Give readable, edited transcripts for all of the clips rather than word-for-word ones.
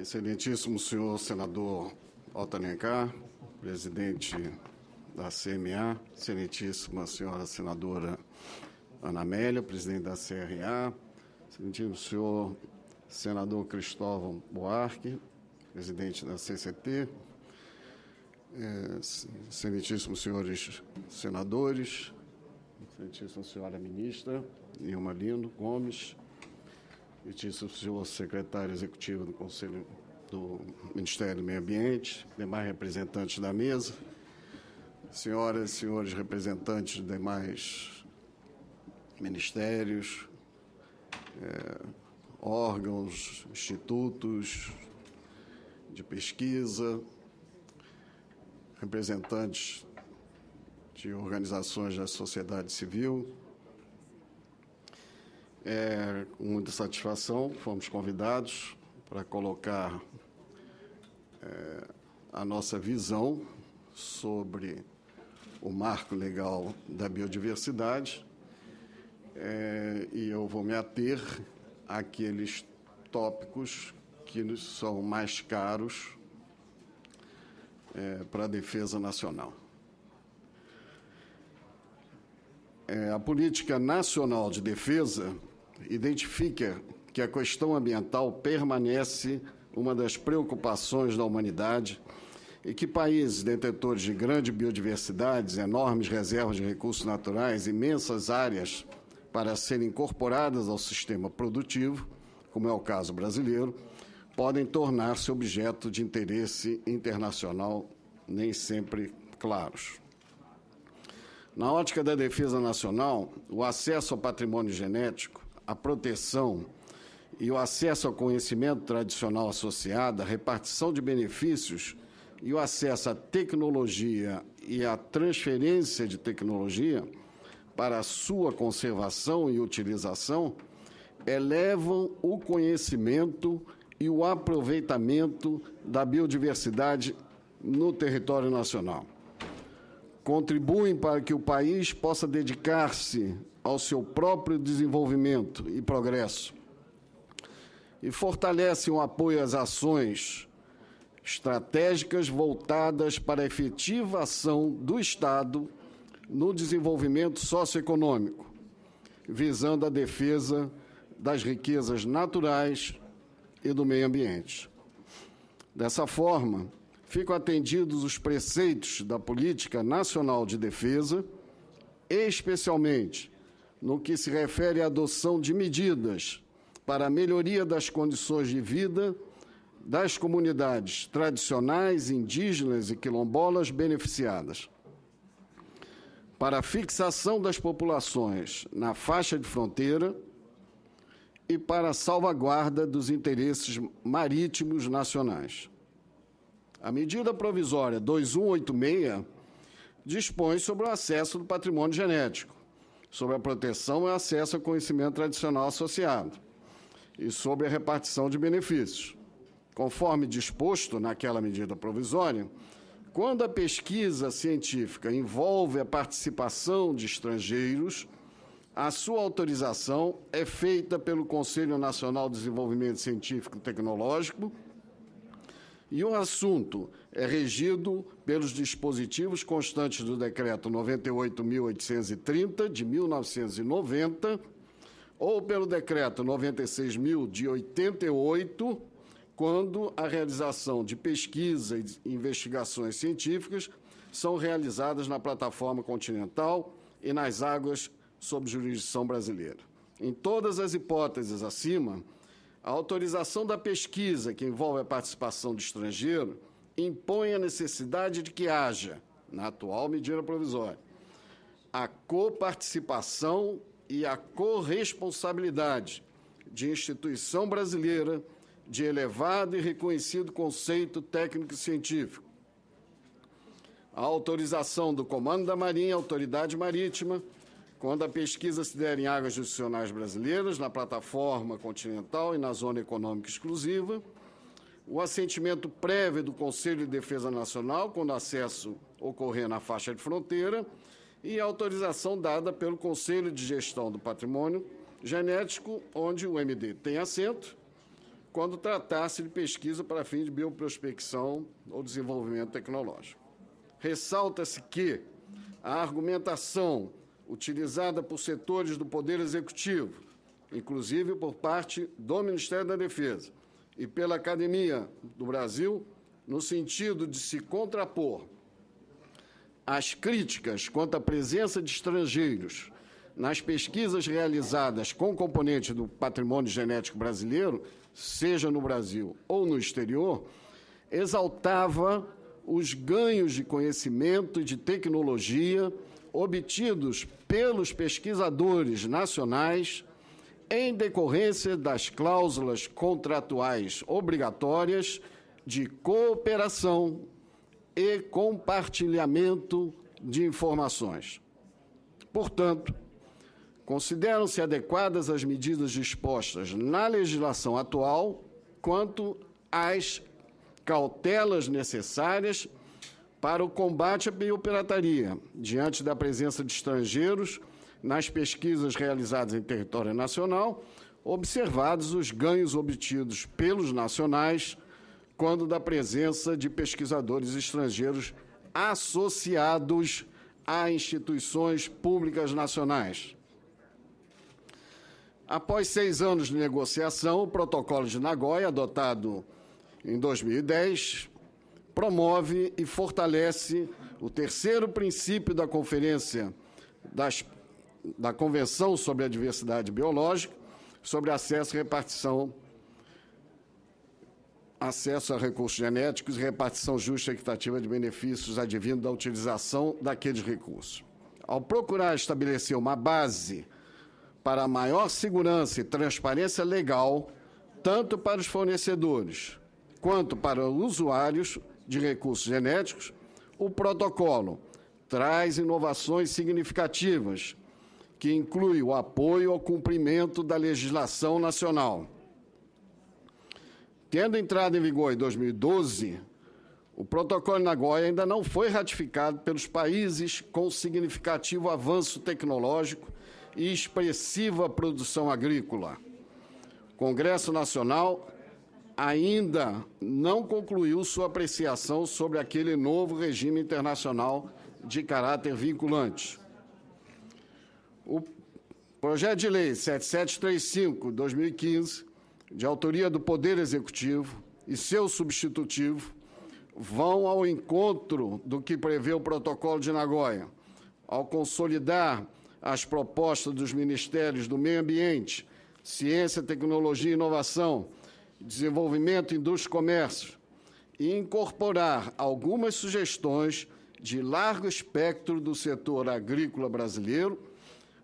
Excelentíssimo senhor senador Otto Alencar, presidente da CMA, excelentíssima senhora senadora Ana Amélia, presidente da CRA, excelentíssimo senhor senador Cristóvão Buarque, presidente da CCT, excelentíssimos senhores senadores, excelentíssima senhora ministra Nilma Lindo Gomes, excelentíssimo senhor secretário executivo do Conselho do Ministério do Meio Ambiente, demais representantes da mesa, senhoras e senhores representantes de demais ministérios, órgãos, institutos de pesquisa, representantes de organizações da sociedade civil. Com muita satisfação, fomos convidados para colocar a nossa visão sobre o marco legal da biodiversidade, e eu vou me ater àqueles tópicos que nos são mais caros para a defesa nacional. A Política Nacional de Defesa identifica que a questão ambiental permanece uma das preocupações da humanidade e que países detentores de grande biodiversidade, enormes reservas de recursos naturais, imensas áreas para serem incorporadas ao sistema produtivo, como é o caso brasileiro, podem tornar-se objeto de interesse internacional nem sempre claros. Na ótica da defesa nacional, o acesso ao patrimônio genético, a proteção e o acesso ao conhecimento tradicional associado, a repartição de benefícios e o acesso à tecnologia e à transferência de tecnologia para a sua conservação e utilização elevam o conhecimento e o aproveitamento da biodiversidade no território nacional. Contribuem para que o país possa dedicar-se ao seu próprio desenvolvimento e progresso e fortalecem o apoio às ações estratégicas voltadas para a efetiva ação do Estado no desenvolvimento socioeconômico, visando a defesa das riquezas naturais e do meio ambiente. Dessa forma, ficam atendidos os preceitos da Política Nacional de Defesa, especialmente no que se refere à adoção de medidas para a melhoria das condições de vida das comunidades tradicionais, indígenas e quilombolas beneficiadas, para a fixação das populações na faixa de fronteira e para a salvaguarda dos interesses marítimos nacionais. A medida provisória 2186 dispõe sobre o acesso do patrimônio genético, sobre a proteção e acesso ao conhecimento tradicional associado e sobre a repartição de benefícios. Conforme disposto naquela medida provisória, quando a pesquisa científica envolve a participação de estrangeiros, a sua autorização é feita pelo Conselho Nacional de Desenvolvimento Científico e Tecnológico e o assunto é regido pelos dispositivos constantes do Decreto 98.830, de 1990, ou pelo Decreto 96.000, de 88, quando a realização de pesquisa e investigações científicas são realizadas na plataforma continental e nas águas sob jurisdição brasileira. Em todas as hipóteses acima, a autorização da pesquisa, que envolve a participação de estrangeiro, impõe a necessidade de que haja, na atual medida provisória, a coparticipação e a corresponsabilidade de instituição brasileira de elevado e reconhecido conceito técnico e científico. A autorização do Comando da Marinha, Autoridade Marítima, quando a pesquisa se der em águas jurisdicionais brasileiras, na plataforma continental e na zona econômica exclusiva, o assentimento prévio do Conselho de Defesa Nacional, quando o acesso ocorrer na faixa de fronteira, e a autorização dada pelo Conselho de Gestão do Patrimônio Genético, onde o MD tem assento, quando tratasse de pesquisa para fim de bioprospecção ou desenvolvimento tecnológico. Ressalta-se que a argumentação utilizada por setores do Poder Executivo, inclusive por parte do Ministério da Defesa e pela Academia do Brasil, no sentido de se contrapor às críticas quanto à presença de estrangeiros nas pesquisas realizadas com componente do patrimônio genético brasileiro, seja no Brasil ou no exterior, exaltava os ganhos de conhecimento e de tecnologia obtidos pelos pesquisadores nacionais em decorrência das cláusulas contratuais obrigatórias de cooperação e compartilhamento de informações. Portanto, consideram-se adequadas as medidas dispostas na legislação atual quanto às cautelas necessárias para o combate à biopirataria, diante da presença de estrangeiros nas pesquisas realizadas em território nacional, observados os ganhos obtidos pelos nacionais quando da presença de pesquisadores estrangeiros associados a instituições públicas nacionais. Após 6 anos de negociação, o Protocolo de Nagoya, adotado em 2010, promove e fortalece o terceiro princípio da da Convenção sobre a Diversidade Biológica, sobre acesso a recursos genéticos e repartição justa e equitativa de benefícios advindos da utilização daqueles recursos. Ao procurar estabelecer uma base para maior segurança e transparência legal, tanto para os fornecedores quanto para os usuários de recursos genéticos, o protocolo traz inovações significativas, que inclui o apoio ao cumprimento da legislação nacional. Tendo entrado em vigor em 2012, o Protocolo de Nagoya ainda não foi ratificado pelos países com significativo avanço tecnológico e expressiva produção agrícola. O Congresso Nacional ainda não concluiu sua apreciação sobre aquele novo regime internacional de caráter vinculante. O projeto de lei 7735/2015, de autoria do Poder Executivo e seu substitutivo, vão ao encontro do que prevê o Protocolo de Nagoya, ao consolidar as propostas dos Ministérios do Meio Ambiente, Ciência, Tecnologia e Inovação, Desenvolvimento, Indústria e Comércio, e incorporar algumas sugestões de largo espectro do setor agrícola brasileiro,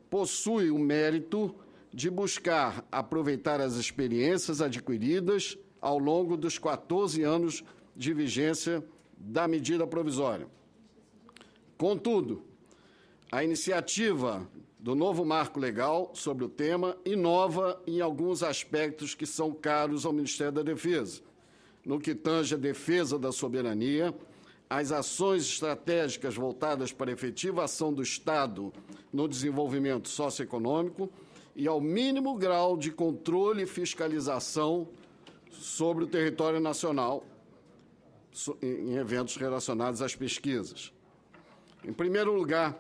possui o mérito de buscar aproveitar as experiências adquiridas ao longo dos 14 anos de vigência da medida provisória. Contudo, a iniciativa do novo marco legal sobre o tema inova em alguns aspectos que são caros ao Ministério da Defesa, no que tange a defesa da soberania, as ações estratégicas voltadas para a efetiva ação do Estado no desenvolvimento socioeconômico e ao mínimo grau de controle e fiscalização sobre o território nacional em eventos relacionados às pesquisas. Em primeiro lugar,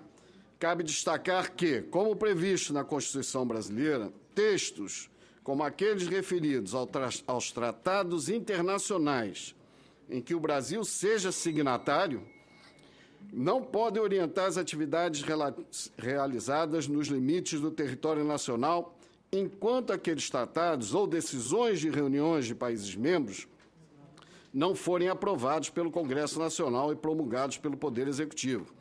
cabe destacar que, como previsto na Constituição brasileira, textos como aqueles referidos aos tratados internacionais em que o Brasil seja signatário, não podem orientar as atividades realizadas nos limites do território nacional, enquanto aqueles tratados ou decisões de reuniões de países membros não forem aprovados pelo Congresso Nacional e promulgados pelo Poder Executivo.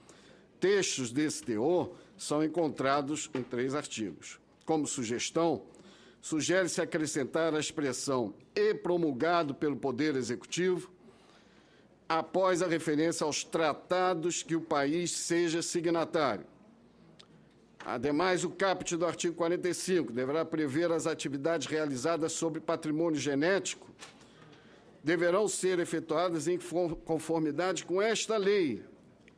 Textos desse teor são encontrados em 3 artigos. Como sugestão, sugere-se acrescentar a expressão "e promulgado pelo Poder Executivo", após a referência aos tratados que o país seja signatário. Ademais, o caput do artigo 45 deverá prever as atividades realizadas sobre patrimônio genético deverão ser efetuadas em conformidade com esta lei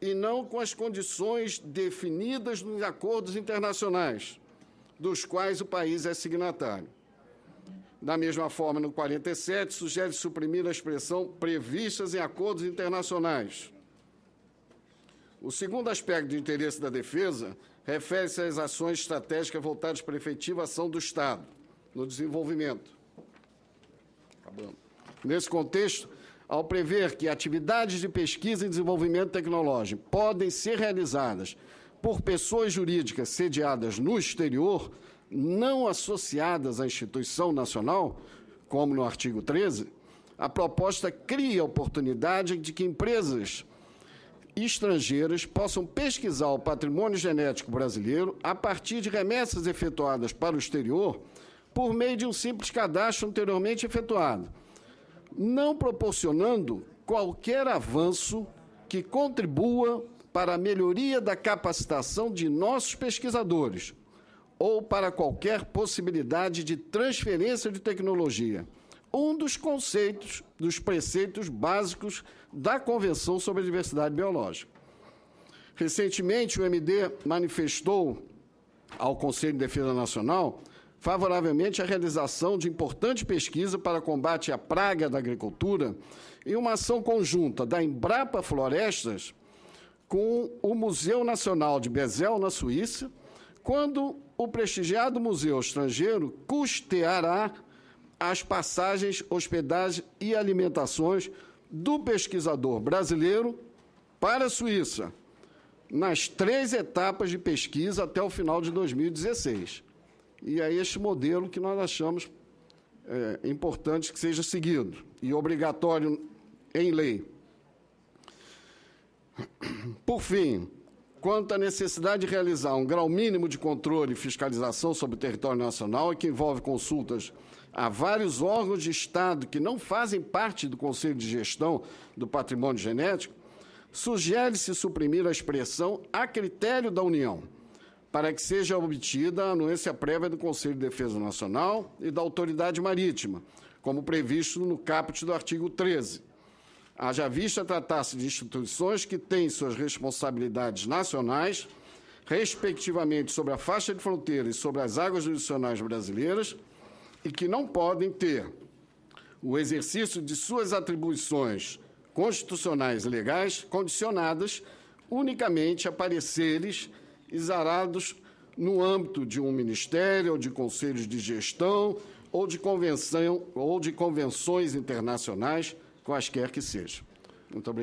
e não com as condições definidas nos acordos internacionais, dos quais o país é signatário. Da mesma forma, no 47, sugere suprimir a expressão previstas em acordos internacionais. O segundo aspecto de interesse da defesa refere-se às ações estratégicas voltadas para a efetiva ação do Estado no desenvolvimento. Nesse contexto, ao prever que atividades de pesquisa e desenvolvimento tecnológico podem ser realizadas por pessoas jurídicas sediadas no exterior, não associadas à instituição nacional, como no artigo 13, a proposta cria a oportunidade de que empresas estrangeiras possam pesquisar o patrimônio genético brasileiro a partir de remessas efetuadas para o exterior por meio de um simples cadastro anteriormente efetuado, não proporcionando qualquer avanço que contribua para a melhoria da capacitação de nossos pesquisadores ou para qualquer possibilidade de transferência de tecnologia, um dos conceitos, dos preceitos básicos da Convenção sobre a Diversidade Biológica. Recentemente, o MD manifestou ao Conselho de Defesa Nacional favoravelmente a realização de importante pesquisa para combate à praga da agricultura e uma ação conjunta da Embrapa Florestas com o Museu Nacional de Basel, na Suíça, quando o prestigiado museu estrangeiro custeará as passagens, hospedagem e alimentações do pesquisador brasileiro para a Suíça, nas 3 etapas de pesquisa até o final de 2016. E é este modelo que nós achamos importante que seja seguido e obrigatório em lei. Por fim, quanto à necessidade de realizar um grau mínimo de controle e fiscalização sobre o território nacional, que envolve consultas a vários órgãos de Estado que não fazem parte do Conselho de Gestão do Patrimônio Genético, sugere-se suprimir a expressão a critério da União, para que seja obtida a anuência prévia do Conselho de Defesa Nacional e da Autoridade Marítima, como previsto no caput do artigo 13. Haja vista tratar-se de instituições que têm suas responsabilidades nacionais, respectivamente sobre a faixa de fronteira e sobre as águas jurisdicionais brasileiras, e que não podem ter o exercício de suas atribuições constitucionais e legais condicionadas unicamente a pareceres exarados no âmbito de um ministério ou de conselhos de gestão ou de convenção ou de convenções internacionais, quaisquer que sejam. Muito obrigado.